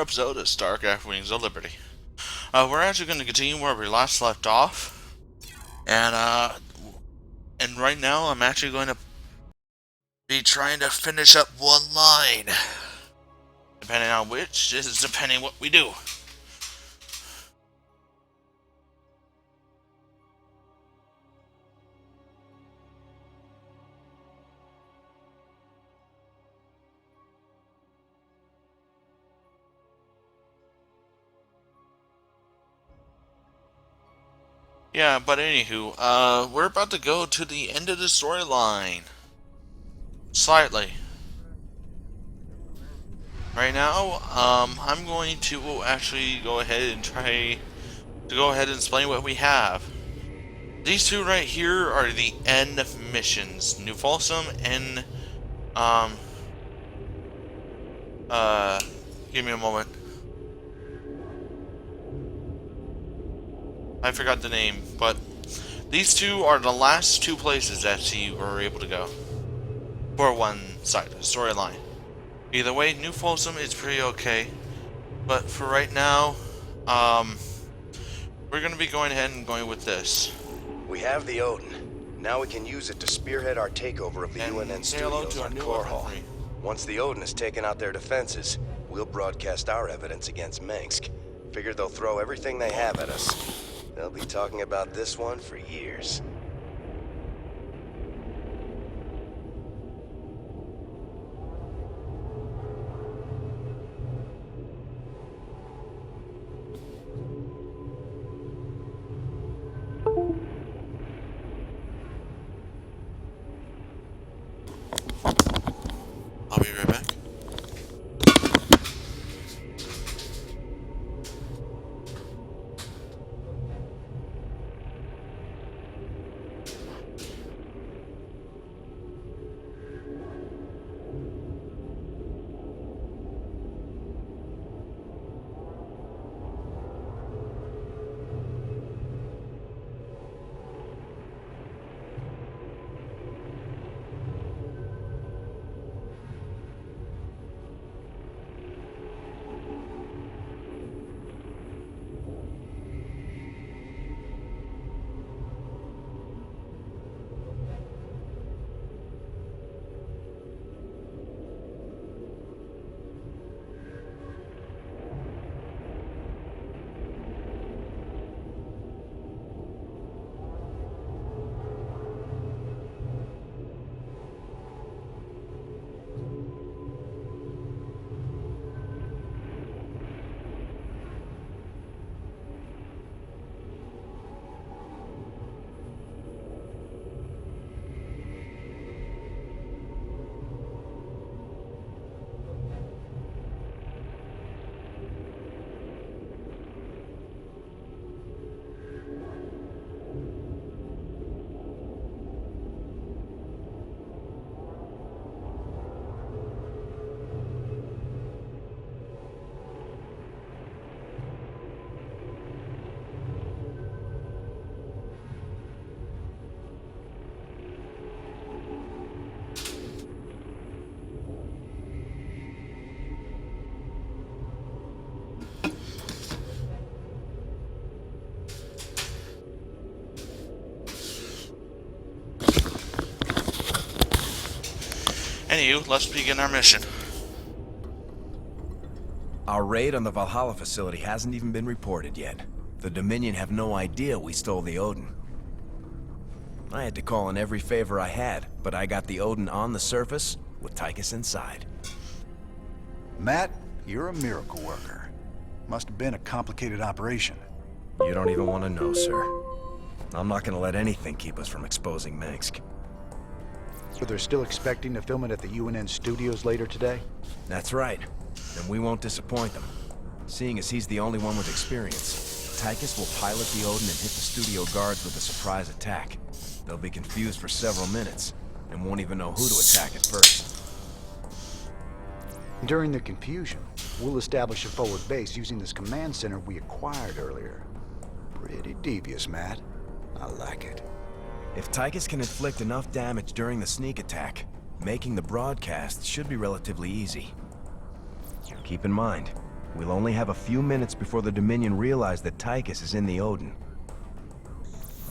episode of StarCraft Wings of Liberty. We're actually going to continue where we last left off, and right now I'm actually going to be trying to finish up one line, depending on which is depending what we do. Yeah, but anywho, we're about to go to the end of the storyline. Slightly. Right now, I'm going to actually go ahead and try to go ahead and explain what we have. These two right here are the end missions. New Folsom and, give me a moment. I forgot the name, but these two are the last two places that you were able to go. For one side of the storyline. Either way, New Folsom is pretty okay. But for right now, we're going to be going ahead and going with this. We have the Odin. Now we can use it to spearhead our takeover of the UNN studios on Core Hall. Once the Odin has taken out their defenses, we'll broadcast our evidence against Minsk. Figure they'll throw everything they have at us. They'll be talking about this one for years. I'll be right back. Anywho, let's begin our mission. Our raid on the Valhalla facility hasn't even been reported yet. The Dominion have no idea we stole the Odin. I had to call in every favor I had, but I got the Odin on the surface with Tychus inside. Matt, you're a miracle worker. Must have been a complicated operation. You don't even want to know, sir. I'm not gonna let anything keep us from exposing Minsk. So they're still expecting to film it at the UNN studios later today? That's right. And we won't disappoint them. Seeing as he's the only one with experience, Tychus will pilot the Odin and hit the studio guards with a surprise attack. They'll be confused for several minutes, and won't even know who to attack at first. During the confusion, we'll establish a forward base using this command center we acquired earlier. Pretty devious, Matt. I like it. If Tychus can inflict enough damage during the sneak attack, making the broadcast should be relatively easy. Keep in mind, We'll only have a few minutes before the Dominion realize that Tychus is in the Odin.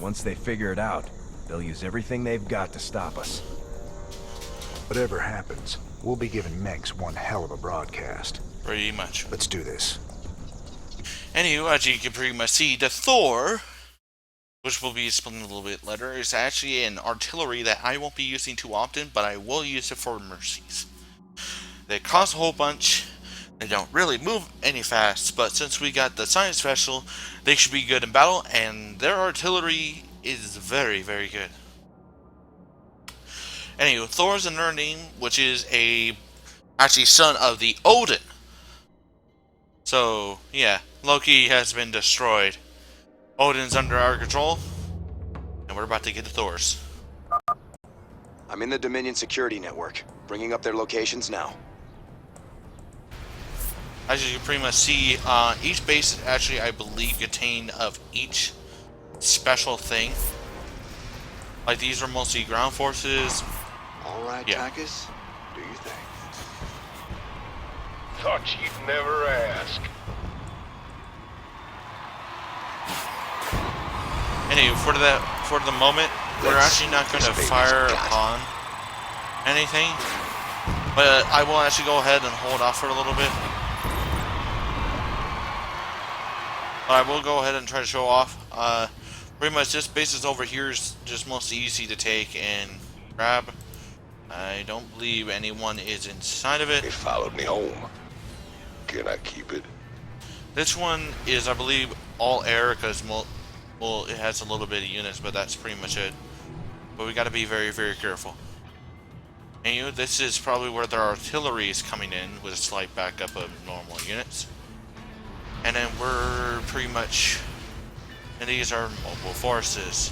Once they figure it out, they'll use everything they've got to stop us. Whatever happens, we'll be giving Mengsk one hell of a broadcast. Pretty much. Let's do this. Anywho, as you can pretty much see, the Thor, which will be explained a little bit later, is actually an artillery that I won't be using too often, but I will use it for mercies. They cost a whole bunch. They don't really move any fast, but since we got the science special, they should be good in battle, and their artillery is very, very good. Anyway, Thor's another name, which is actually son of the Odin. So, yeah, Loki has been destroyed. Odin's under our control, and we're about to get to Thor's. I'm in the Dominion security network, bringing up their locations now. As you can pretty much see, each base is actually, I believe, contained of each special thing. Like, these are mostly ground forces. All right, Yeah. Tychus, do your thing. Thought you'd never ask. Anyway, for the moment, we're actually not going to fire upon anything. But I will actually go ahead and hold off for a little bit. But I will go ahead and try to show off. Pretty much this bases over here is just mostly easy to take and grab. I don't believe anyone is inside of it. They followed me home. Can I keep it? This one is, I believe, all air because, well, it has a little bit of units, but that's pretty much it. But we got to be very, very careful. And this is probably where their artillery is coming in with a slight backup of normal units. And then we're pretty much, and these are mobile forces.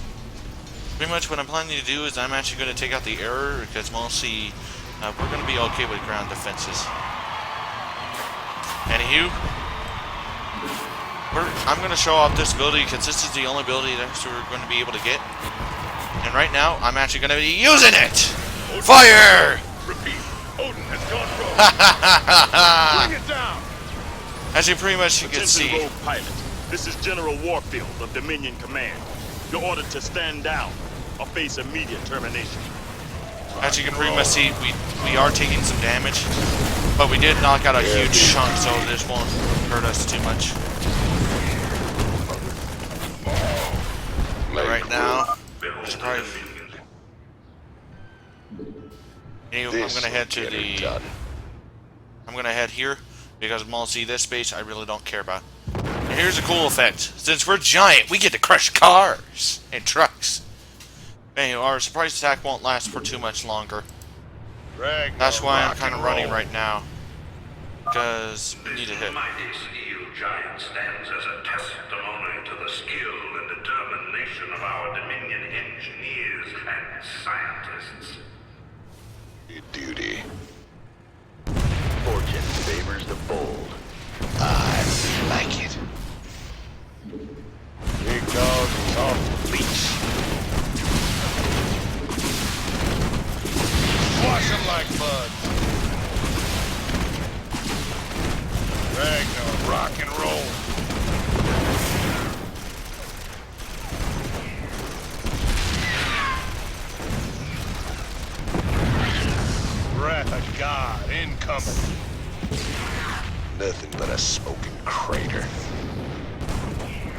Pretty much what I'm planning to do is I'm actually going to take out the air because mostly we're going to be okay with ground defenses. Anywho, I'm going to show off this ability because this is the only ability that we're going to be able to get. And right now, I'm actually going to be using it! Fire! Repeat. Odin has gone rogue. Bring it down. As you pretty much you can Attention, see, rogue pilot. This is General Warfield of Dominion Command. You're ordered to stand down or face immediate termination. as you can pretty much see, we are taking some damage, but we did knock out a huge chunk, so this won't hurt us too much. But right now, anyway, I'm gonna head to the. I'm gonna head here because mostly this space I really don't care about. And here's a cool effect: since we're giant, we get to crush cars and trucks. Anyway, our surprise attack won't last for too much longer. That's why I'm kind of running right now, because we need a hit. The mighty steel giant stands as a testimony to the skill and determination of our Dominion engineers and scientists. Duty. Fortune favors the bold. I like it. Big dog is off the leash. Wash them like mud. Ragnar, rock and roll. Wrath of God incoming. Nothing but a smoking crater.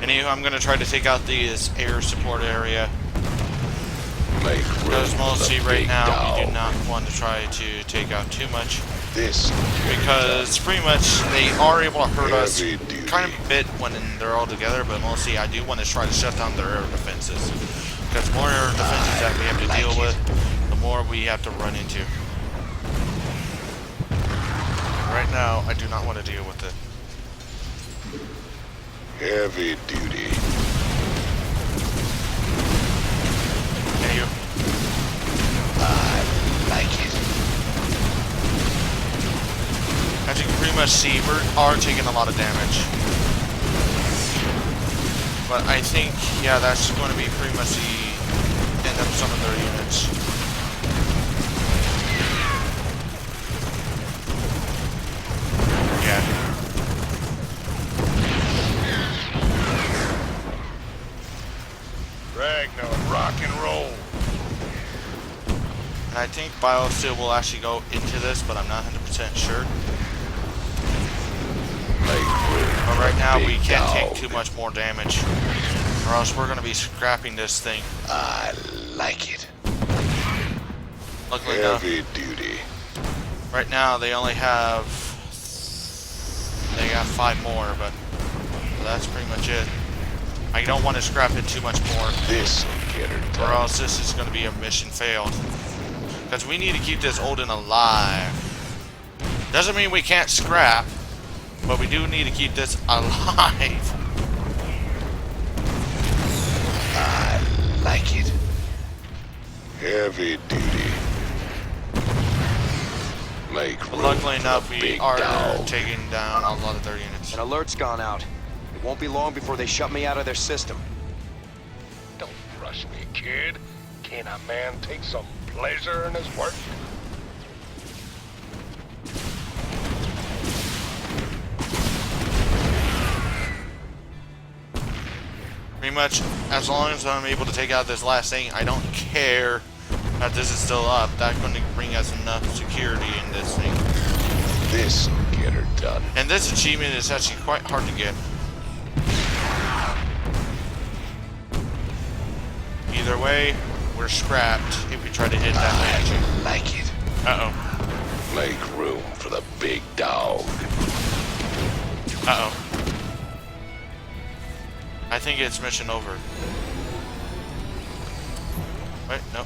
Anyway, I'm gonna try to take out this air support area. Make Because room mostly for the right big now we do dog. not want to try to take out too much. This Because pretty much they are able to hurt us Heavy duty. kind of a bit when they're all together, but mostly I do want to try to shut down their air defenses. Because the more air defenses that we have to deal with, the more we have to run into. Right now, I do not want to deal with it. heavy duty. Anywho, I like it. as you can pretty much see, we are taking a lot of damage. But I think, yeah, that's going to be pretty much the end of some of their units. Yeah. I think Biosteel will actually go into this, but I'm not 100% sure. But right now we can't take too much more damage, or else we're going to be scrapping this thing. I like it. Luckily enough, Heavy duty. right now they only have... They got 5 more, but that's pretty much it. I don't want to scrap it too much more, This'll get her or done. else this is going to be a mission failed. Because we need to keep this Odin alive. Doesn't mean we can't scrap, but we do need to keep this alive. I like it. Heavy duty. Make But room luckily for enough, the we big are dog. taking down a lot of their units. An alert's gone out. It won't be long before they shut me out of their system. Don't rush me, kid. Can a man take some pleasure in his work? Pretty much, as long as I'm able to take out this last thing, I don't care that this is still up. That's going to bring us enough security in this thing. This'll get her done. And this achievement is actually quite hard to get. Either way, we're scrapped if we try to hit that magic. I like it. Uh-oh. Make room for the big dog. Uh-oh. I think it's mission over. Wait, no.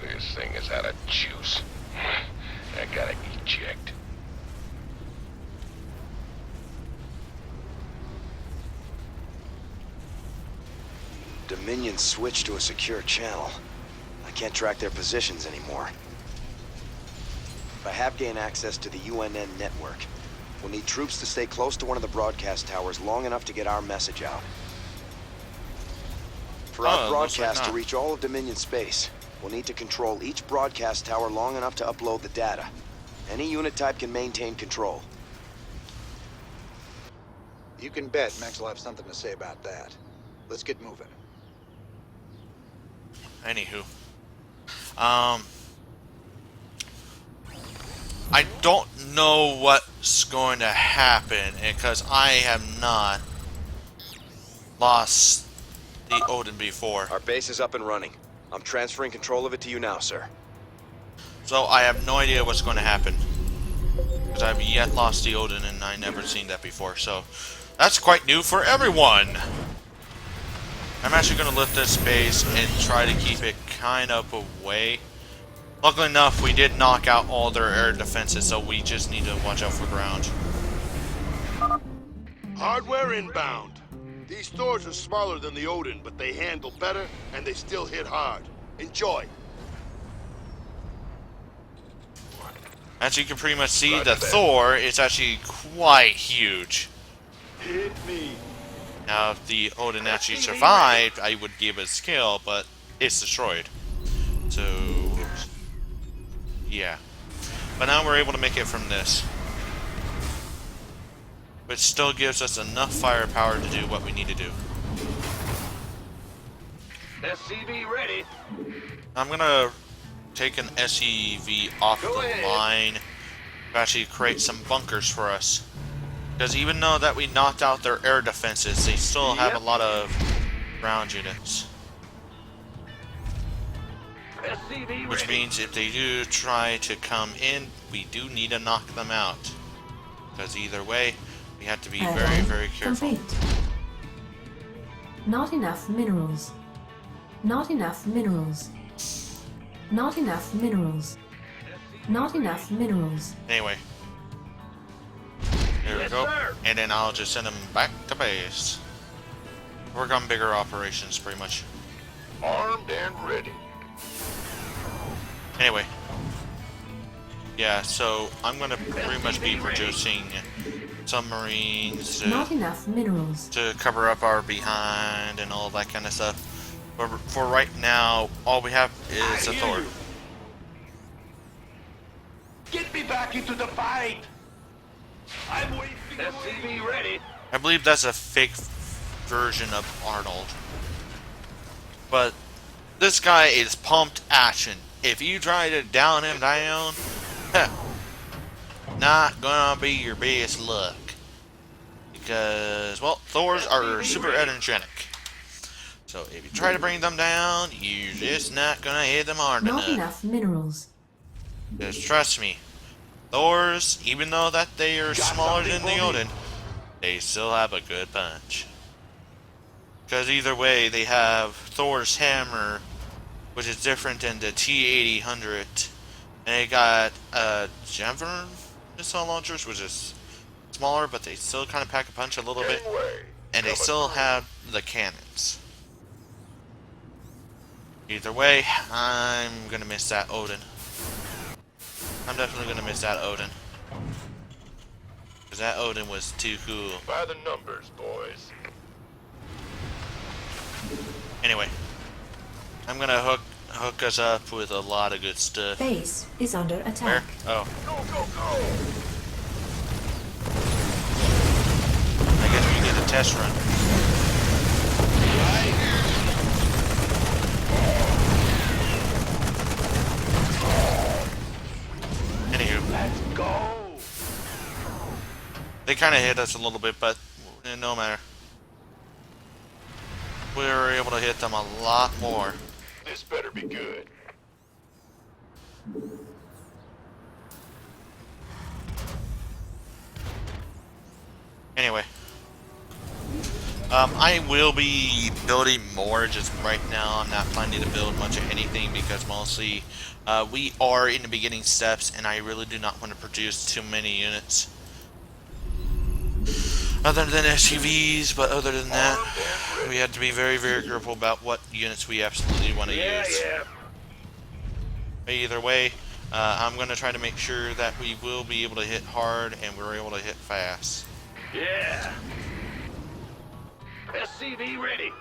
This thing is out of juice. I gotta eject. Dominion switched to a secure channel. I can't track their positions anymore. I have gained access to the UNN network. We'll need troops to stay close to one of the broadcast towers long enough to get our message out. For our looks like broadcast to not. reach all of Dominion space, we'll need to control each broadcast tower long enough to upload the data. Any unit type can maintain control. You can bet Max will have something to say about that. Let's get moving. Anywho. I don't know what's going to happen because I have not lost the Odin before. Our base is up and running. I'm transferring control of it to you now, sir. So I have no idea what's going to happen. Because I've yet lost the Odin and I never seen that before. So that's quite new for everyone. I'm actually going to lift this base and try to keep it kind of away. Luckily enough, we did knock out all their air defenses, so we just need to watch out for ground. Hardware inbound. These stores are smaller than the Odin, but they handle better and they still hit hard. Enjoy. As you can pretty much see, the Thor is actually quite huge. Hit me. Now, if the Odin actually survived, I would give it a skill, but it's destroyed. So, yeah. But now we're able to make it from this. Which still gives us enough firepower to do what we need to do. SCV ready. I'm gonna take an SEV off the line to actually create some bunkers for us. Because even though that we knocked out their air defenses, they still have a lot of ground units. SCV Which ready. means if they do try to come in, we do need to knock them out. Because either way, we have to be very, very careful. Complete. Not enough minerals. Not enough minerals. Not enough minerals. Not enough minerals. Anyway. There we go. And then I'll just send them back to base. Work on bigger operations, pretty much. Armed and ready. Anyway. Yeah, so I'm going to pretty much be producing submarines Not enough minerals. to cover up our behind and all that kind of stuff. But for right now, all we have is a Thor. Get me back into the fight. I'm waiting. SCV ready. I believe that's a fake version of Arnold. But this guy is pumped action. if you try to down him down, not gonna be your best luck. Because, well, Thors are super energetic. So if you try to bring them down, you're just not gonna hit them hard Not enough. enough minerals. Because trust me, Thors, even though that they are smaller than the Odin, they still have a good punch. Because either way, they have Thor's hammer, which is different than the T-8000, and they got Javelin missile launchers, which is smaller, but they still kind of pack a punch a little bit, and they still have the cannons. Either way, I'm gonna miss that Odin. I'm definitely gonna miss that Odin. Because that Odin was too cool. By the numbers, boys. Anyway, I'm gonna hook us up with a lot of good stuff. Base is under Where? attack. Oh. Go, go, go! I guess we did a test run. Anywho. Let's go! They kind of hit us a little bit, but no matter. We were able to hit them a lot more. This better be good. Anyway. I will be building more, just right now I'm not planning to build much of anything because mostly we are in the beginning steps and I really do not want to produce too many units. Other than SUVs, but other than that, we have to be very, very careful about what units we absolutely want to use. Either way, I'm going to try to make sure that we will be able to hit hard and we're able to hit fast. Yeah. SCV ready.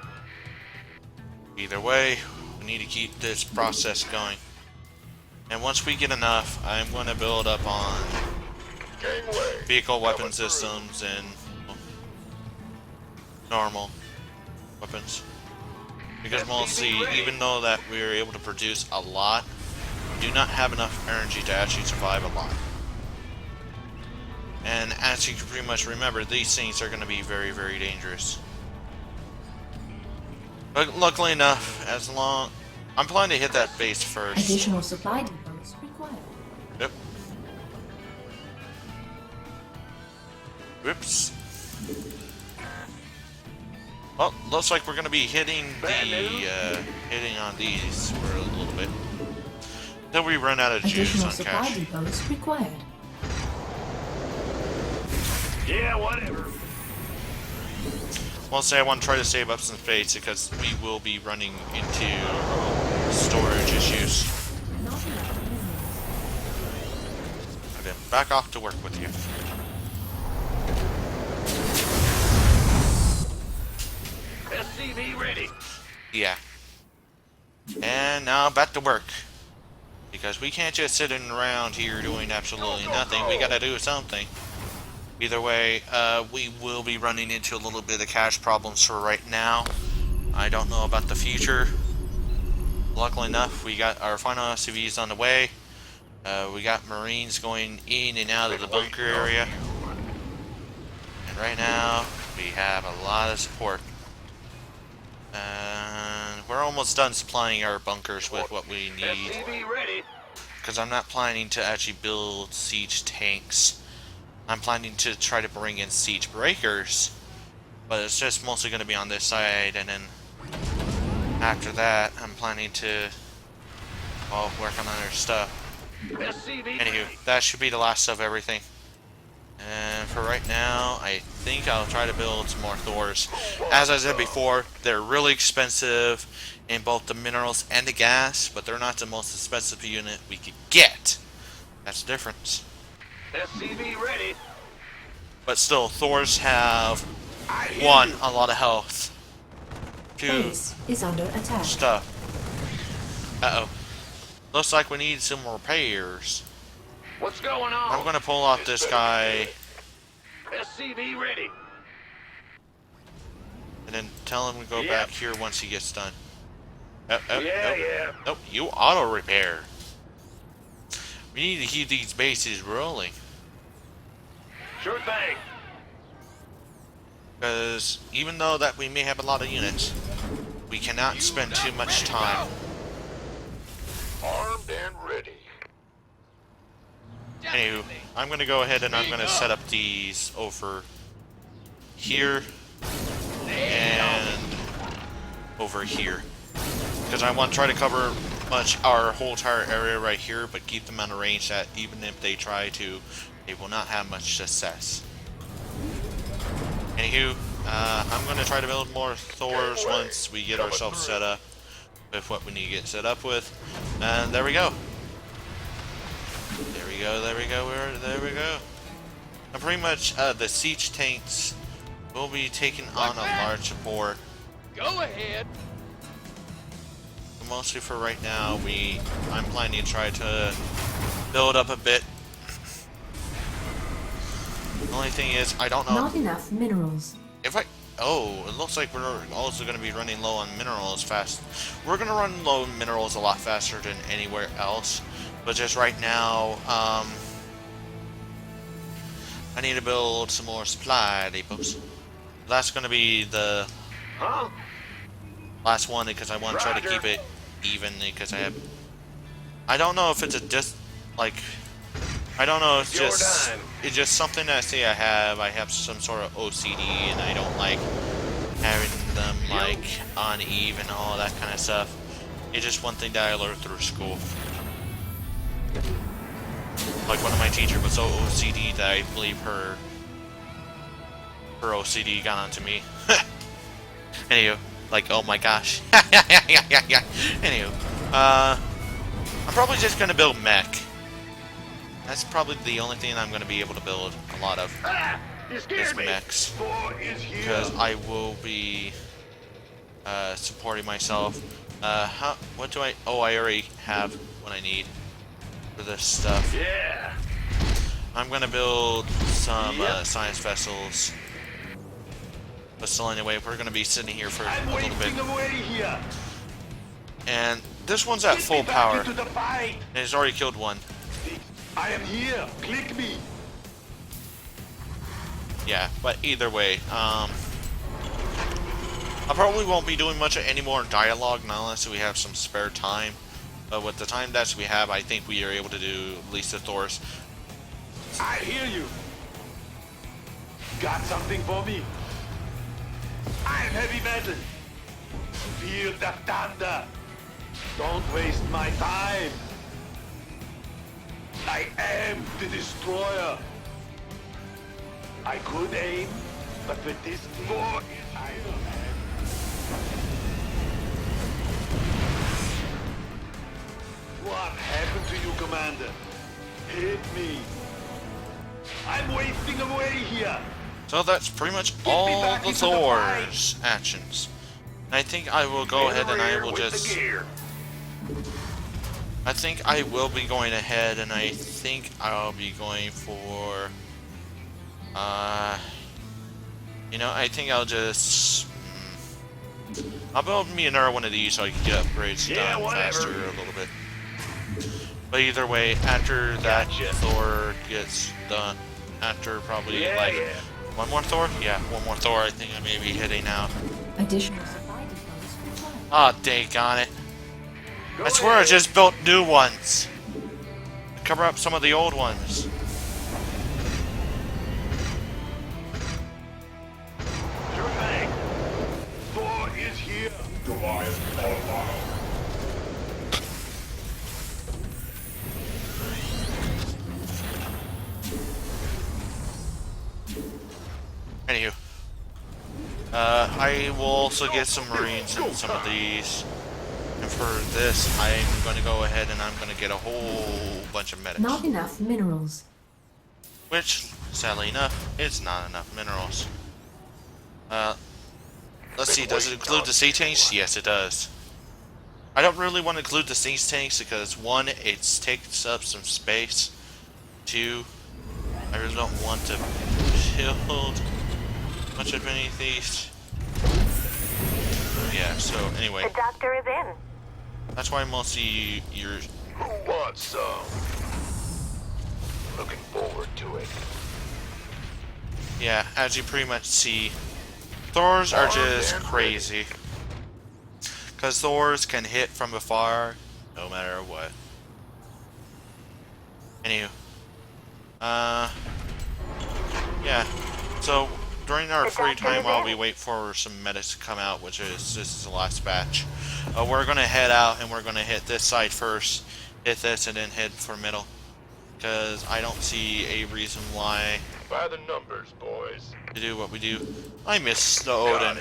Either way, we need to keep this process going. And once we get enough, I'm going to build up on Gangway. vehicle weapon systems and normal weapons. Because mostly, even though that we're able to produce a lot, we do not have enough energy to actually survive a lot. And as you can pretty much remember, these things are going to be very, very dangerous. But luckily enough, I'm planning to hit that base first. Additional supply depots required. Yep. Whoops. Well, looks like we're going to be hitting on these for a little bit. Until we run out of juice Additional on supply cash. depots required. Yeah, whatever. Well, say I want to try to save up some space because we will be running into storage issues. Not enough minerals. Okay, back off to work with you. SCV ready. Yeah. And now back to work. Because we can't just sit around here doing absolutely nothing. We gotta do something. Either way, we will be running into a little bit of cash problems for right now. I don't know about the future. Luckily enough, we got our final SUVs on the way. We got Marines going in and out of the bunker area. And right now, we have a lot of support. And we're almost done supplying our bunkers with what we need. SCV ready. Because I'm not planning to actually build siege tanks. I'm planning to try to bring in siege breakers. But it's just mostly going to be on this side. And then after that, I'm planning to work on other stuff. SCV Anywho, that should be the last of everything. And for right now, I think I'll try to build some more Thors. As I said before, they're really expensive in both the minerals and the gas, but they're not the most expensive unit we could get. That's the difference. SCV ready. But still, Thors have, one, a lot of health. Two, Base is under attack. stuff. Uh-oh. Looks like we need some repairs. What's going on? I'm going to pull off this guy SCV ready. and then tell him to go Yep. back here once he gets done. Yeah, Nope. yeah. Nope, you auto repair. We need to keep these bases rolling. Sure thing. Because even though that we may have a lot of units, we cannot spend too much time. Armed and ready. Anywho, I'm going to go ahead and I'm going to set up these over here and over here. Because I want to try to cover much our whole entire area right here, but keep them on a range that even if they try to, they will not have much success. Anywho, I'm going to try to build more Thors once we get ourselves set up with what we need to get set up with. And there we go. There we go, there we go, there we go. And pretty much the siege tanks will be taking on a large support. Go ahead. Mostly for right now, I'm planning to try to build up a bit. The only thing is, I don't know Not enough minerals. if I. Oh, it looks like we're also going to be running low on minerals fast. We're going to run low on minerals a lot faster than anywhere else. But just right now, I need to build some more supply depots. That's going to be the last one because I want to try to keep it even because I don't know if it's I don't know if it's just something that I say I have some sort of OCD and I don't like having them like uneven, all that kind of stuff. It's just one thing that I learned through school. Like one of my teachers was so OCD that I believe her OCD got onto me. Anywho, like oh my gosh. Anywho, I'm probably just gonna build mech. That's probably the only thing I'm gonna be able to build a lot of is mechs, because I will be supporting myself. What do I? Oh, I already have what I need for this stuff. Yeah. I'm gonna build some science vessels. But still, anyway, we're gonna be sitting here for a little bit. And this one's at full power. And it's already killed one. I am here. Click me. Yeah, but either way, I probably won't be doing much any more dialogue now unless we have some spare time. But with the time that we have, I think we are able to do at least the Thors. I hear you. Got something for me? I'm heavy metal. Feel the thunder. Don't waste my time. I am the destroyer. I could aim, but with this war in idle hand. What happened to you, Commander? Hit me. I'm wasting away here. So that's pretty much all the Thor's actions. And I think I will go ahead and I will just... I think I will be going ahead and I think I'll be going for... you know, I think I'll just... I'll build me another one of these so I can get upgrades done faster a little bit. But either way, after that Thor gets done, after probably one more Thor? Yeah, one more Thor I think I may be hitting now. Additional supply depots required. Ah, dang it. I swear I just built new ones. To cover up some of the old ones. Sure thing. Thor is here. Goliath qualified. Anywho. I will also get some Marines in some of these. And for this, I'm going to go ahead and I'm going to get a whole bunch of medics. Not enough minerals. Which, sadly enough, is not enough minerals. Let's see, does it include the sea tanks? Yes, it does. I don't really want to include the sea tanks because, one, it takes up some space. Two, I really don't want to build much of any of these. Yeah, so anyway. The doctor is in. That's why mostly you're... Who wants some? Looking forward to it. Yeah, as you pretty much see, Thors are just crazy. Because Thors can hit from afar, no matter what. Anywho. Yeah. So, during our free time while we wait for some medics to come out, which is, this is the last batch, we're gonna head out and we're gonna hit this side first, hit this, and then head for middle. Because I don't see a reason why By the numbers, boys. to do what we do. I miss the Odin.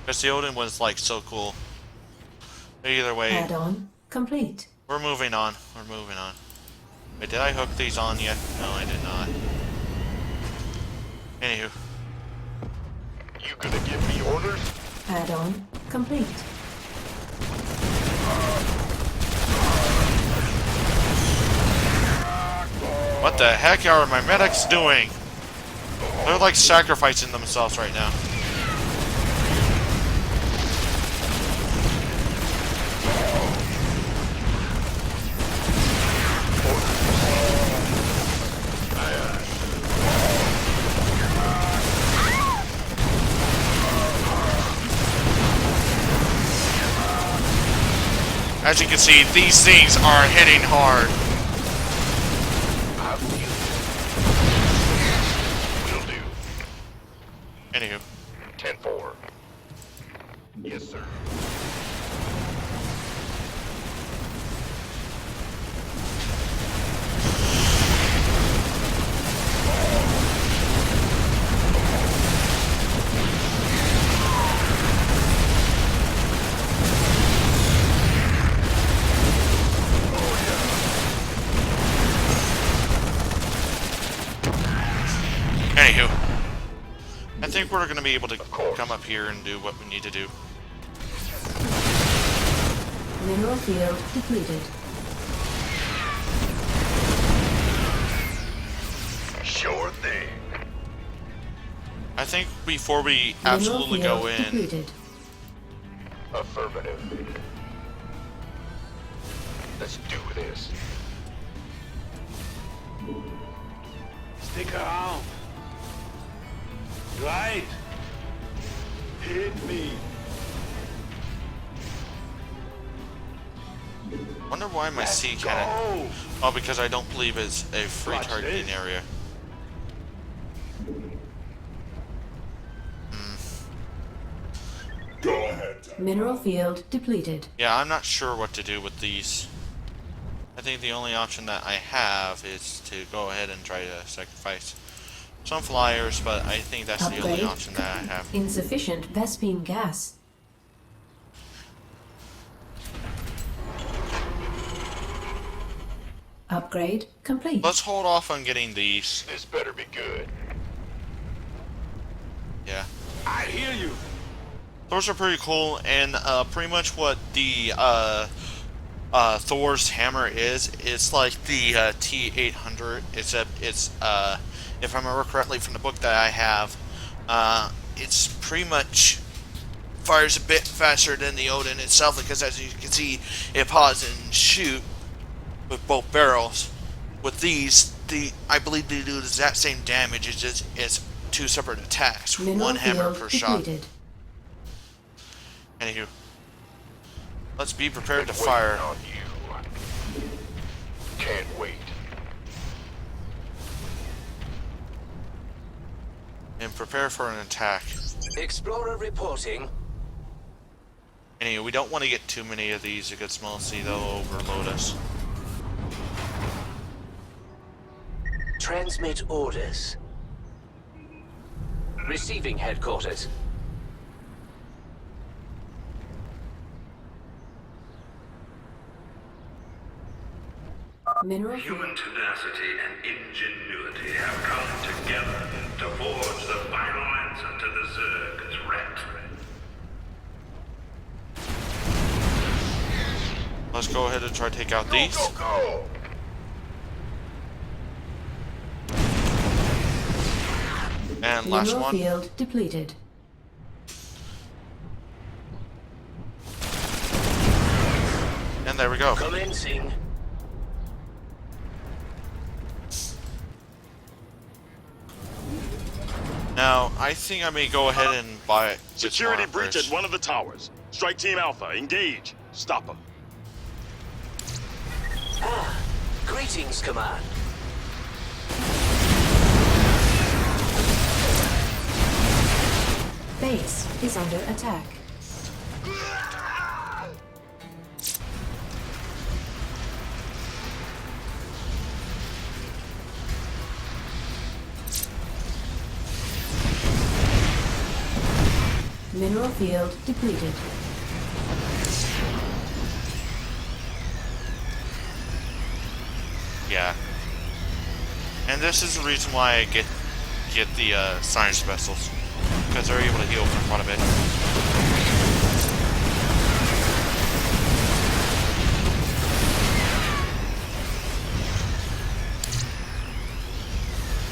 Because the Odin was like so cool. Either way, Add-on complete. we're moving on. We're moving on. Wait, did I hook these on yet? No, I did not. Anywho. You gonna give me orders? Add-on complete. What the heck are my medics doing? They're like sacrificing themselves right now. As you can see, these things are hitting hard. Will do. Anywho. 10-4. Yes, sir. Anywho. I think we're going to be able to come up here and do what we need to do. Mineral field depleted. Sure thing. I think before we Mineral absolutely field go in, depleted. Affirmative. Let's do this. Stick around. Right. Hit me. wonder why my sea cannon... Oh, because I don't believe it's a free targeting area. Go ahead. Mineral field depleted. Yeah, I'm not sure what to do with these. I think the only option that I have is to go ahead and try to sacrifice some flyers, but I think that's the only option that I have. Insufficient Vespine gas. Upgrade complete. Let's hold off on getting these. This better be good. Yeah. I hear you. Those are pretty cool, and pretty much what the Thor's hammer is, it's like the T800, except it's, if I remember correctly from the book that I have, it's pretty much fires a bit faster than the Odin itself, because as you can see, it pause and shoot with both barrels. With these, I believe they do the exact same damage, it's just it's two separate attacks, Mineral one hammer field per shot. depleted. Anywho, let's be prepared to fire. On you. Can't wait. And prepare for an attack. Explorer reporting. Anyway, we don't want to get too many of these. It gets mostly, they'll overload us. Transmit orders. Receiving headquarters. Mineral Human field. tenacity and ingenuity have come together to forge the final answer to the Zerg threat. Let's go ahead and try to take out these. Go! And last Mineral one. field depleted. And there we go. Commencing. Now, I think I may go ahead and buy it. Security breach at one of the towers. Strike Team Alpha, engage. Stop them. Greetings, Command. Base is under attack. Mineral field depleted. Yeah. And this is the reason why I get the science vessels, because they're able to heal for quite a bit.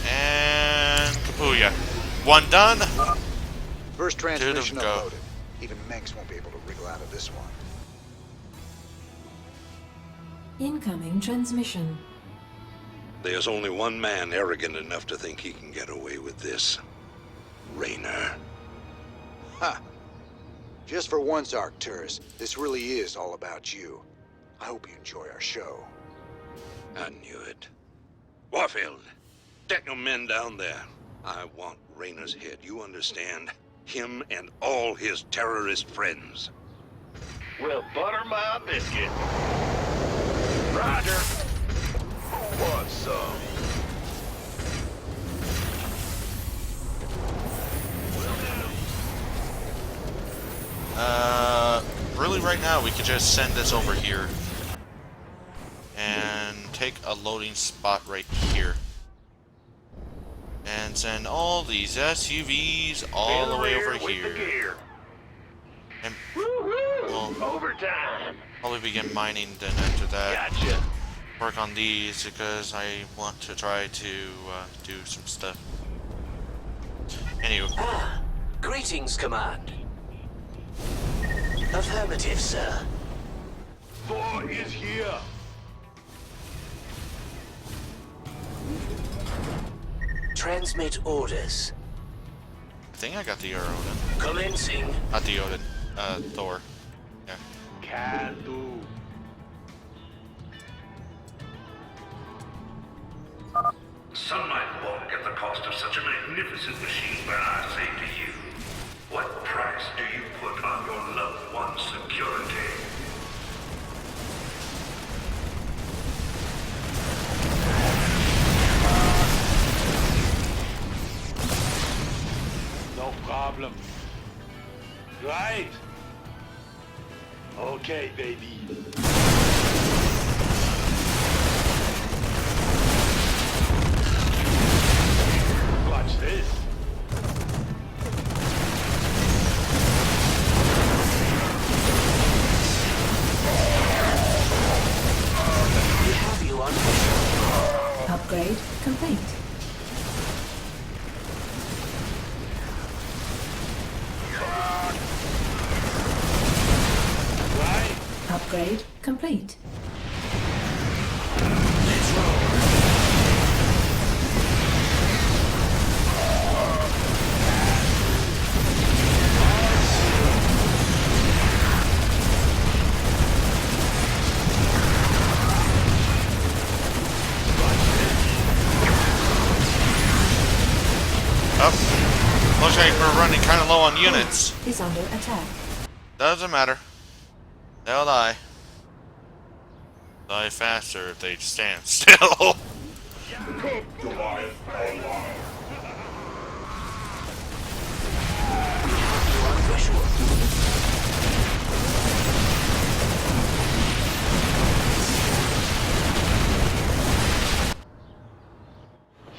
And Kapuya. One done. First transmission go. unloaded. Even Mengsk won't be able to wriggle out of this one. Incoming transmission. There's only one man arrogant enough to think he can get away with this. Raynor. Ha! Just for once, Arcturus, this really is all about you. I hope you enjoy our show. I knew it. Warfield, take your men down there. I want Raynor's head, you understand? Him and all his terrorist friends. Well, butter my biscuit. Roger. Want some? Really right now we could just send this over here and take a loading spot right here and send all these SUVs all the way over here. And we'll Overtime. probably begin mining then after that. Gotcha. Work on these because I want to try to do some stuff. Anyway. Greetings, Command. Affirmative, sir. Thor is here. Transmit orders. I think I got the Odin. Commencing. Not the Odin. Thor. Yeah. Can do. Some might balk at the cost of such a magnificent machine, but I say to you, what price do you put on your loved one's security? No problem. Right. Okay, baby. Watch this. We have you on visual. Upgrade complete. Right. Upgrade complete. Let's roll. Oh, looks like we're running kind of low on units. Is under attack. Doesn't matter. They'll die. Die faster if they stand still. You on visual.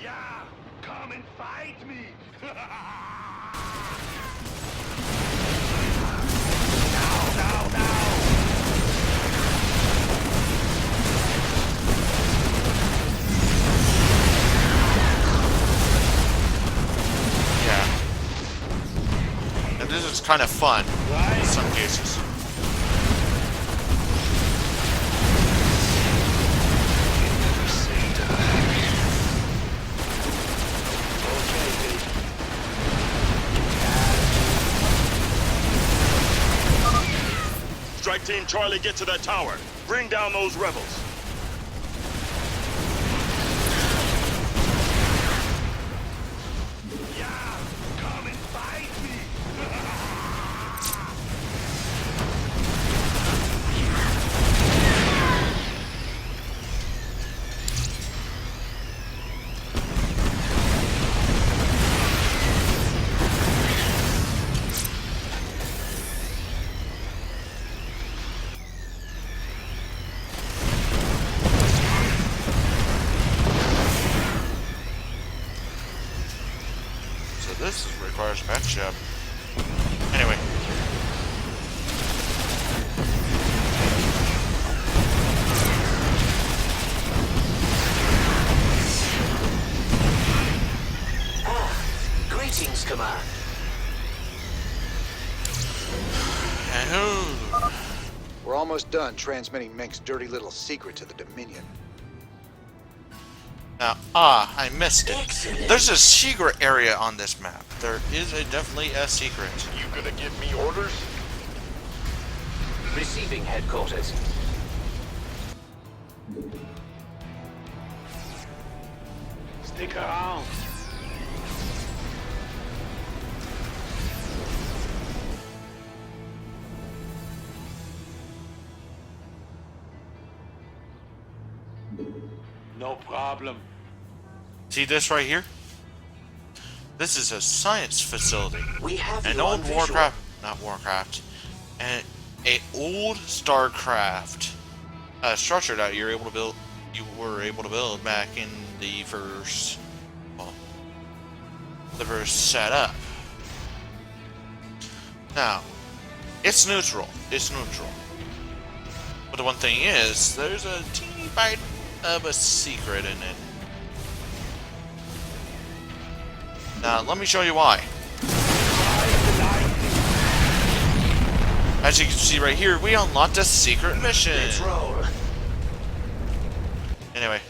Yeah. Come and fight me. Now. Yeah. And this is kind of fun in some cases. Okay, baby. Strike Team Charlie, get to that tower. Bring down those rebels. Yeah, come and fight me. So this requires a patch job. Anyway. Greetings, Command. Hello. We're almost done transmitting Mink's dirty little secret to the Dominion. Now, I missed it. Excellent. There's a secret area on this map. There is definitely a secret. You gonna give me orders? Receiving headquarters. Stick around. No problem. See this right here? This is a science facility. We have An you on old visual. Warcraft, not Warcraft, and a old StarCraft structure that you're able to build. You were able to build back in the first, well, the first setup. Now, it's neutral. It's neutral. But the one thing is, there's a teeny bite of a secret in it. Now, let me show you why. As you can see right here, we unlocked a secret mission. Let's roll. Anyway,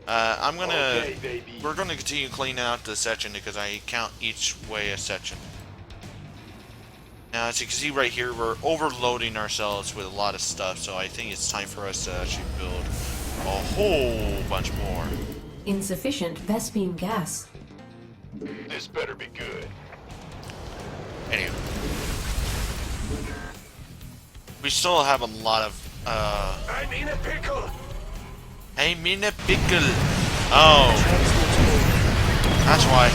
I'm gonna. Okay, baby. We're gonna continue cleaning out the section because I count each way a section. Now, as you can see right here, we're overloading ourselves with a lot of stuff, so I think it's time for us to actually build a whole bunch more. Insufficient Vespine gas. This better be good. Anyway, we still have a lot of. I'm in a pickle. Hey, mina pickle. Oh, that's why.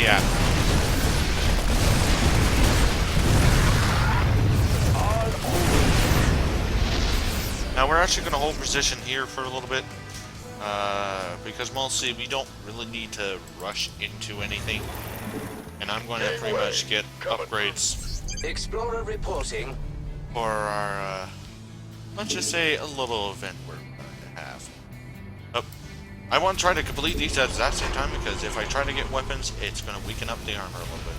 Yeah. Now we're actually going to hold position here for a little bit, because mostly we don't really need to rush into anything, and I'm going to pretty much get upgrades Explorer reporting. for our, let's just say a little event we're going to have. Oh, I want to try to complete these at the same time, because if I try to get weapons, it's going to weaken up the armor a little bit.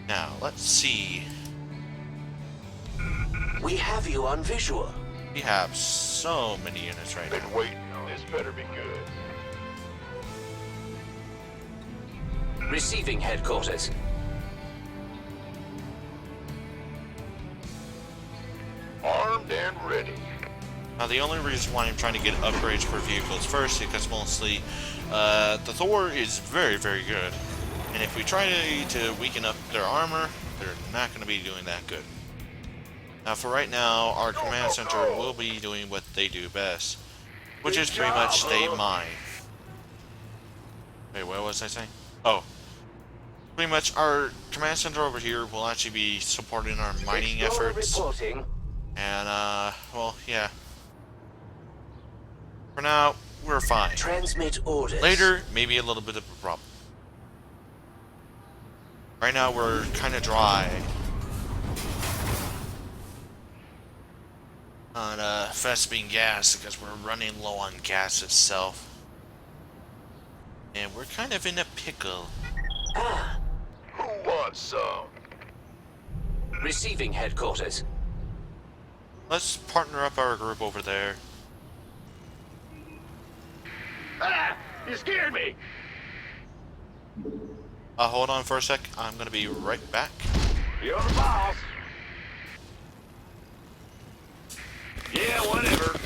Now, let's see. We have you on visual. We have so many units right now. Been waiting. This better be good. Receiving headquarters. Armed and ready. Now, the only reason why I'm trying to get upgrades for vehicles first, because mostly the Thor is very, very good. And if we try to weaken up their armor, they're not going to be doing that good. Now, for right now, our command center will be doing what they do best, which is pretty much stay mine. Wait, what was I saying? Oh. Pretty much our command center over here will actually be supporting our mining Explorer efforts. reporting. And, well, yeah. For now, we're fine. Transmit orders. Later, maybe a little bit of a problem. Right now, we're kind of dry on Vespine gas because we're running low on gas itself. And we're kind of in a pickle. Ah, Who wants some? receiving headquarters. Let's partner up our group over there. Ah! You scared me! Hold on for a sec. I'm gonna be right back. You're the boss! Yeah, whatever.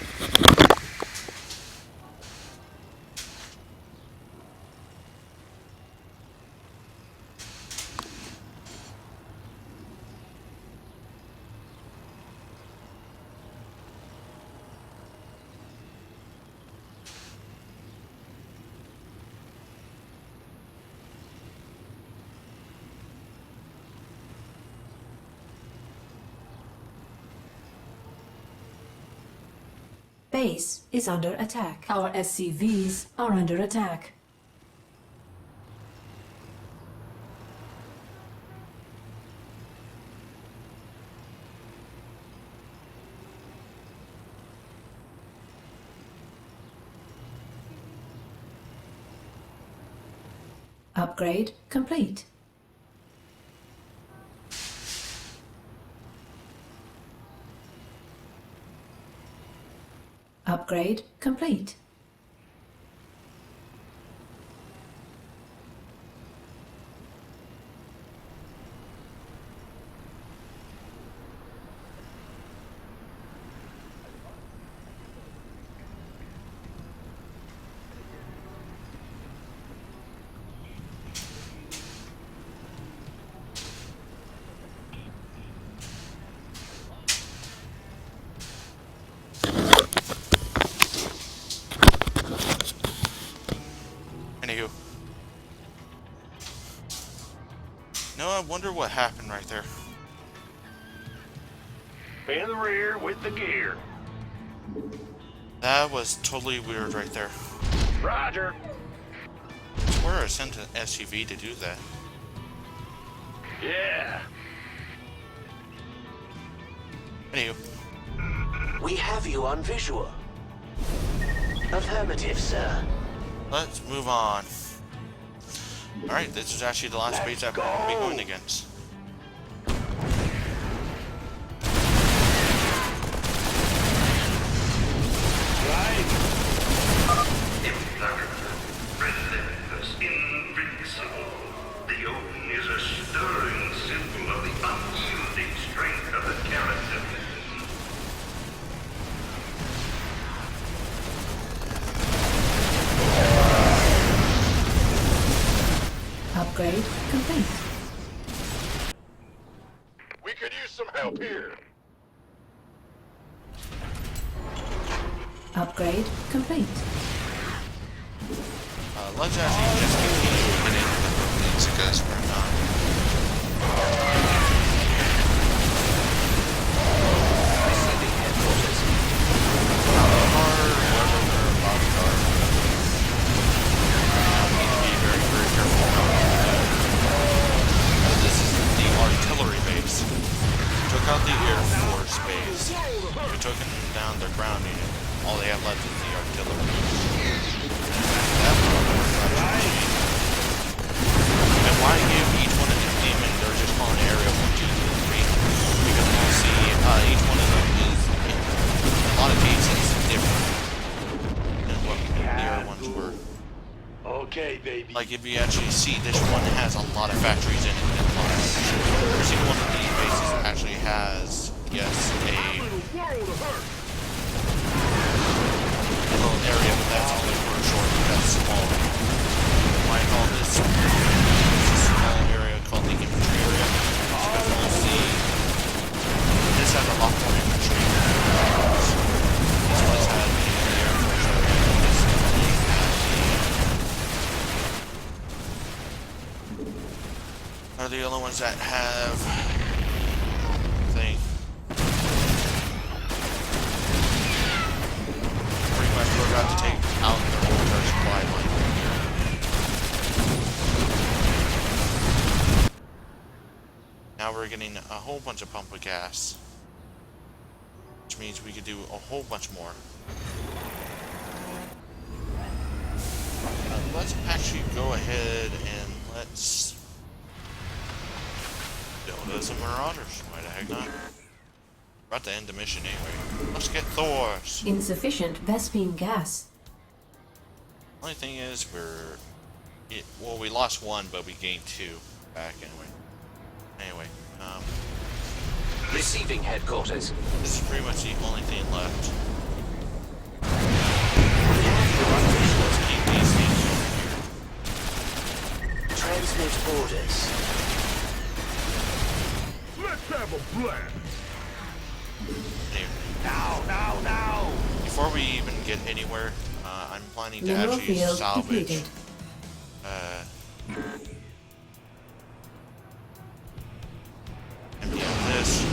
Base is under attack. Our SCVs are under attack. Upgrade complete. Upgrade complete. Anywho. No, I wonder what happened right there. In the rear with the gear. That was totally weird right there. Roger. I swear I sent an SUV to do that. Yeah. Anywho. We have you on visual. Affirmative, sir. Let's move on. Alright, this is actually the last base that we're going to be going against. Relentless, invincible. The Odin is a stirring symbol of the unyielding strength of the character. Upgrade complete. We could use some help here. Upgrade complete. Let's actually just continue getting things because we're not. Receiving headquarters. Need to be very, very careful about that. This is the artillery base. We took out the Air Force base. We took down their ground unit. All they have left is the artillery. And why give each one of these demons, they're just calling area 1, 2, 3, because we'll see each one of them is, in a lot of cases, different than what the other ones were. Okay, baby. Like if you actually see, this one has a lot of factories in it, and every single one of these bases actually has, yes, a little area, but that's only for a short, that's small. Why I call this a small area called the infantry area? Because you'll see, this has a lot more infantry. This place had the Air Force area, and this only had are the only ones that have thing. Pretty much we're about to take out the whole entire supply line here. Now we're getting a whole bunch of pump of gas, which means we could do a whole bunch more. let's actually go ahead and let's build us some Marauders. Why the heck not? We're about to end the mission anyway. Let's get Thors. Insufficient Vespine gas. Only thing is, well, we lost one, but we gained two back anyway. Anyway, Receiving headquarters. this is pretty much the only thing left. Let's keep these things over here. Transmit orders. Let's have a blast. Anyway, Now! before we even get anywhere, I'm planning to Mineral actually field salvage. depleted. Empty out this.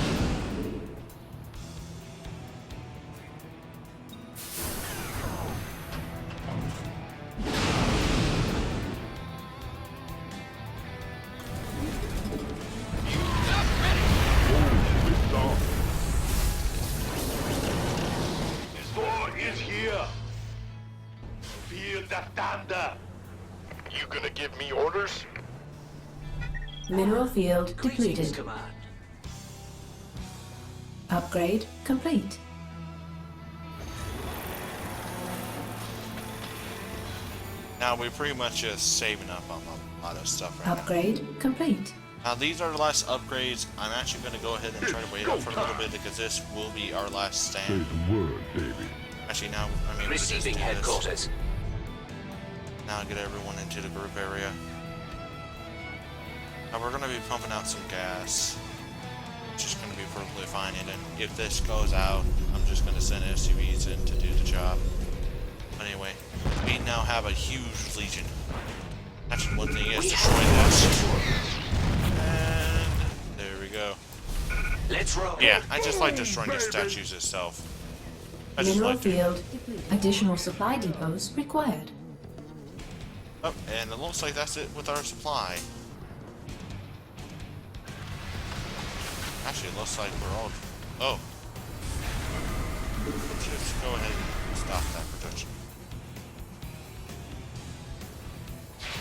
Thor is here! Feel the thunder! You gonna give me orders? Mineral field Greetings, depleted. Command. Upgrade complete. Now we're pretty much just saving up on a lot of stuff right now. Upgrade complete. Now these are the last upgrades. I'm actually going to go ahead and try to wait up for a little bit because this will be our last stand. Actually, now I mean, we just do Receiving this. headquarters. Now get everyone into the group area. Now we're going to be pumping out some gas, which is going to be perfectly fine. And then if this goes out, I'm just going to send SUVs in to do the job. But anyway, we now have a huge legion. Actually, one thing is destroy this. And there we go. Let's roll. Yeah, I just like destroying the statues itself. I just Mineral like to. field. Additional supply depots required. Oh, and it looks like that's it with our supply. Actually, it looks like we're all... Oh. Let's just go ahead and stop that protection.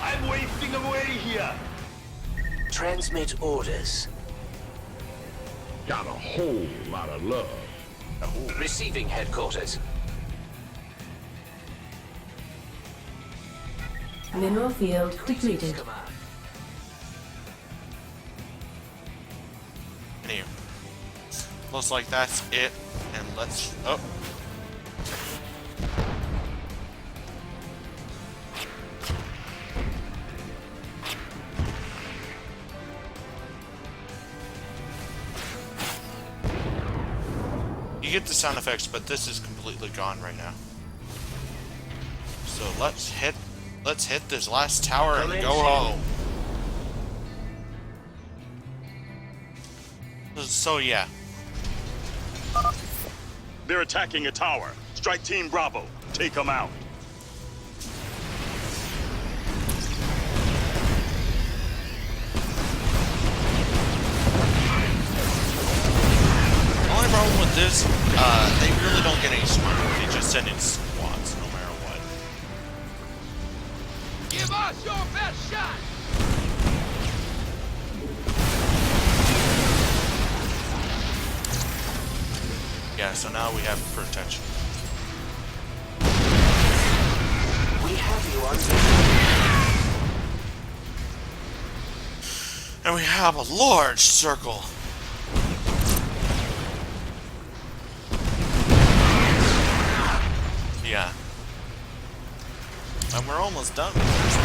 I'm wasting away here! Transmit orders. Got a whole lot of love. Receiving headquarters. Mineral field depleted. Command. Anyway. Looks like that's it. And let's... Oh. You get the sound effects, but this is completely gone right now. So let's hit this last tower and go home. So yeah. They're attacking a tower. Strike Team Bravo. Take them out. The only problem with this, they really don't get any smarter. They just send in squads no matter what. Give us your best shot! Yeah, so now we have protection. We have you on visual. And we have a large circle. Yeah. And we're almost done with this.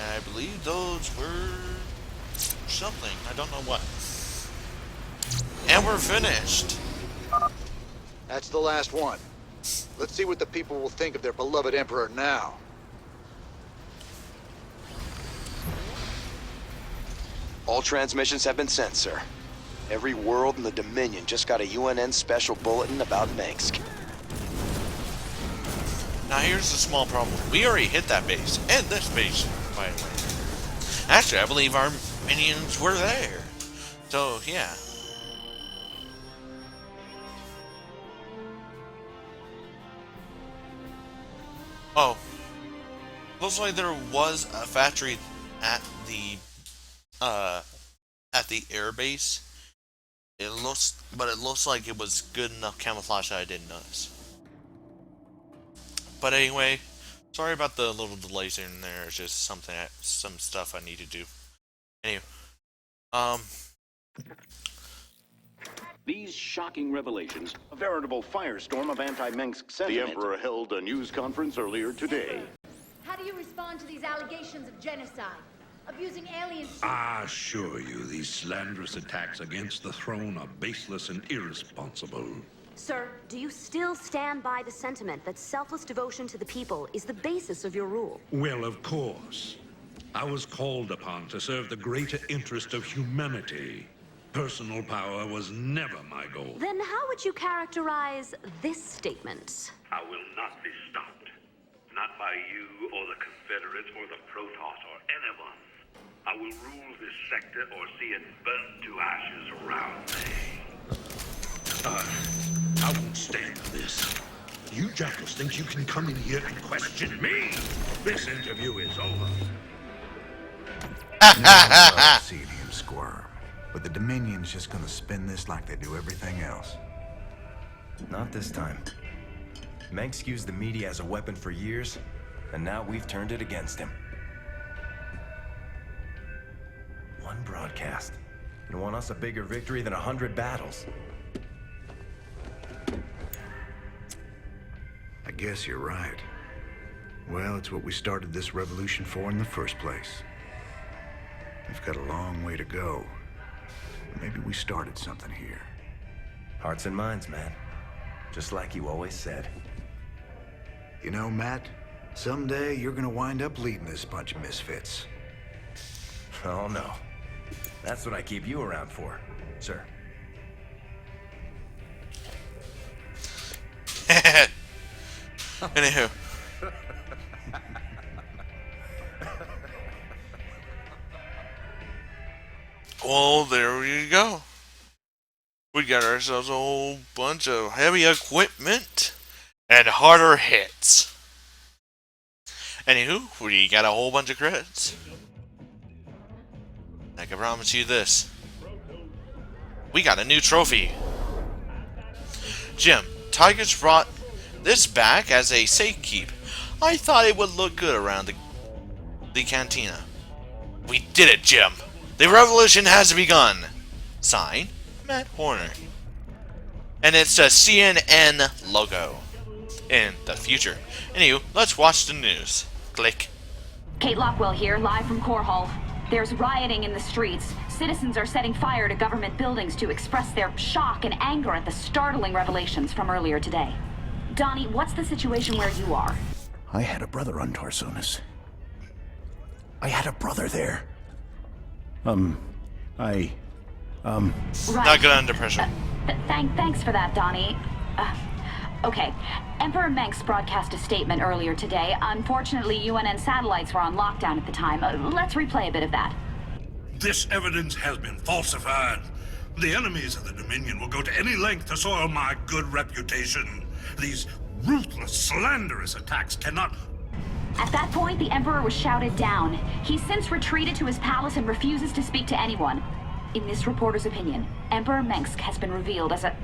And I believe those were something. I don't know what. And we're finished. That's the last one. Let's see what the people will think of their beloved Emperor now. All transmissions have been sent, sir. Every world in the Dominion just got a UNN special bulletin about Minsk. Now here's the small problem. We already hit that base. And this base, by the way. Actually, I believe our minions were there. So, yeah. Oh, looks like there was a factory at the uh at the air base. But it looks like it was good enough camouflage that I didn't notice. But anyway, sorry about the little delays here and there. It's just some stuff I need to do. Anyway, um, These shocking revelations, a veritable firestorm of anti-Mengsk The sentiment. Emperor held a news conference earlier today. How do you respond to these allegations of genocide? Of using alien... I assure you, these slanderous attacks against the throne are baseless and irresponsible. Sir, do you still stand by the sentiment that selfless devotion to the people is the basis of your rule? Well, of course. I was called upon to serve the greater interest of humanity. Personal power was never my goal. Then how would you characterize this statement? I will not be stopped. Not by you or the Confederates or the Protoss or anyone. I will rule this sector or see it burnt to ashes around me. I won't stand for this. You jackals think you can come in here and question me? This interview is over. I've seen him squirm. But the Dominion's just gonna spin this like they do everything else. Not this time. Mengsk used the media as a weapon for years, and now we've turned it against him. One broadcast. You won us a bigger victory than 100 battles. I guess you're right. Well, it's what we started this revolution for in the first place. We've got a long way to go. Maybe we started something here. Hearts and minds, man. Just like you always said. You know, Matt, someday you're gonna wind up leading this bunch of misfits. Oh, no. That's what I keep you around for, sir. Anywho. Well, there we go. We got ourselves a whole bunch of heavy equipment and harder hits. Anywho, we got a whole bunch of credits. I can promise you this. We got a new trophy. Jim, Tigers brought this back as a safekeep. I thought it would look good around the cantina. We did it, Jim. The revolution has begun. Signed, Matt Horner. And it's the CNN logo. In the future. Anywho, let's watch the news. Click. Kate Lockwell here, live from Core Hall. There's rioting in the streets. Citizens are setting fire to government buildings to express their shock and anger at the startling revelations from earlier today. Donnie, what's the situation where you are? I had a brother on Tarsonis. I had a brother there. Right. Not good under pressure. Thanks for that, Donnie. Okay. Emperor Mengsk broadcast a statement earlier today. Unfortunately, UNN satellites were on lockdown at the time. Let's replay a bit of that. This evidence has been falsified. The enemies of the Dominion will go to any length to soil my good reputation. These ruthless, slanderous attacks cannot... At that point, the Emperor was shouted down. He's since retreated to his palace and refuses to speak to anyone. In this reporter's opinion, Emperor Mengsk has been revealed as a...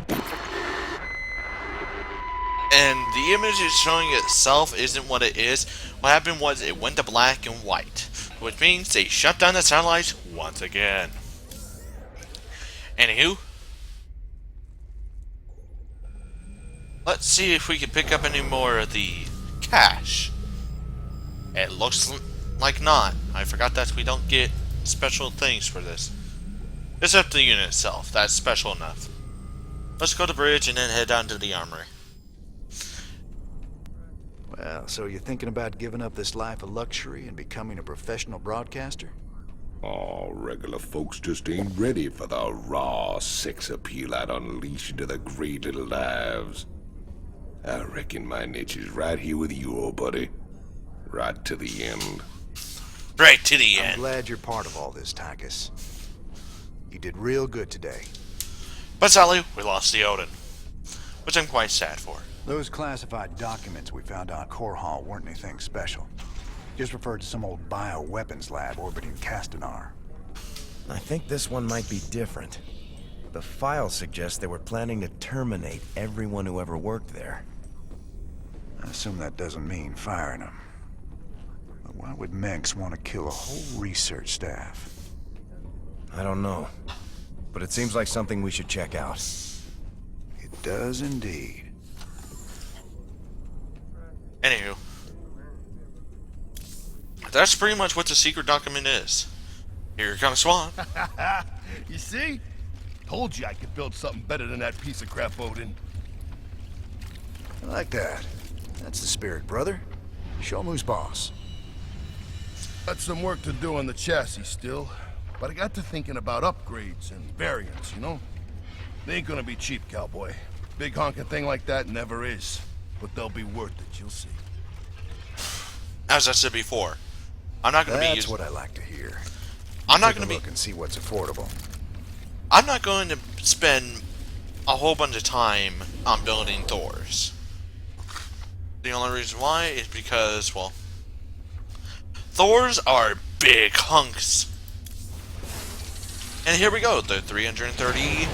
And the image it's showing itself isn't what it is. What happened was it went to black and white, which means they shut down the satellites once again. Anywho, let's see if we can pick up any more of the cash. It looks like not. I forgot that we don't get special things for this. Except the unit itself. That's special enough. Let's go to the bridge and then head down to the armory. Well, so you're thinking about giving up this life of luxury and becoming a professional broadcaster? Oh, regular folks just ain't ready for the raw sex appeal I'd unleash into their great little lives. I reckon my niche is right here with you, old buddy. Right to the end. Right to the end. I'm glad you're part of all this, Tychus. You did real good today. But sadly, we lost the Odin. Which I'm quite sad for. Those classified documents we found on Core Hall weren't anything special. Just referred to some old bioweapons lab orbiting Castanar. I think this one might be different. The file suggests they were planning to terminate everyone who ever worked there. I assume that doesn't mean firing them. But why would Menks want to kill a whole research staff? I don't know. But it seems like something we should check out. It does indeed. Anywho. That's pretty much what the secret document is. Here comes Swan. You see? Told you I could build something better than that piece of crap, Odin. I like that. That's the spirit, brother. Show him who's boss. Got some work to do on the chassis still, but I got to thinking about upgrades and variants, you know? They ain't gonna be cheap, cowboy. Big honking thing like that never is. But they'll be worth it, you'll see. As I said before, I'm not going to be using... That's what I like to hear. I'm not going to be... look and see what's affordable. I'm not going to spend a whole bunch of time on building Thors. The only reason why is because, well, Thors are big hunks. And here we go, the 330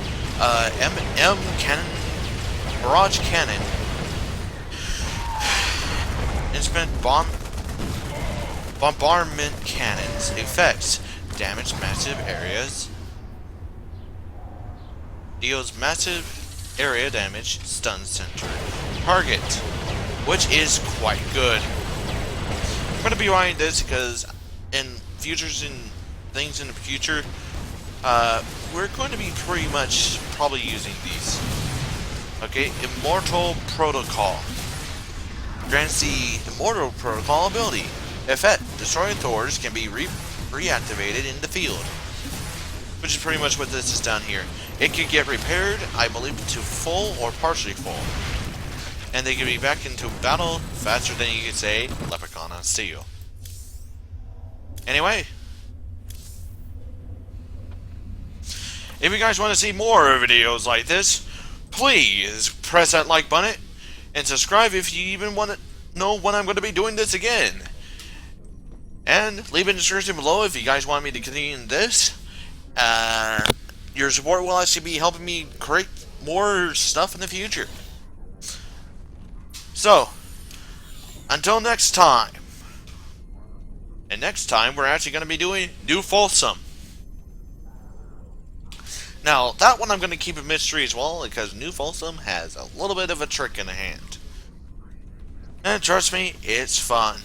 M cannon, barrage cannon. Instrument bombardment cannons. Effects: damage massive areas. Deals massive area damage. Stun center target, which is quite good. I'm gonna be buying this because in futures and things in the future, we're going to be pretty much probably using these. Okay, Immortal Protocol. Grants the Immortal Protocol ability. Effect: destroyed Thors can be reactivated in the field. Which is pretty much what this is down here. It can get repaired, I believe, to full or partially full. And they can be back into battle faster than you could say Leprechaun on Steel. Anyway. If you guys want to see more videos like this, please press that like button. And subscribe if you even want to know when I'm going to be doing this again. And leave a description below if you guys want me to continue this. Your support will actually be helping me create more stuff in the future. So, until next time. And next time we're actually going to be doing New Folsom. Now, that one I'm going to keep a mystery as well, because New Folsom has a little bit of a trick in the hand. And trust me, it's fun.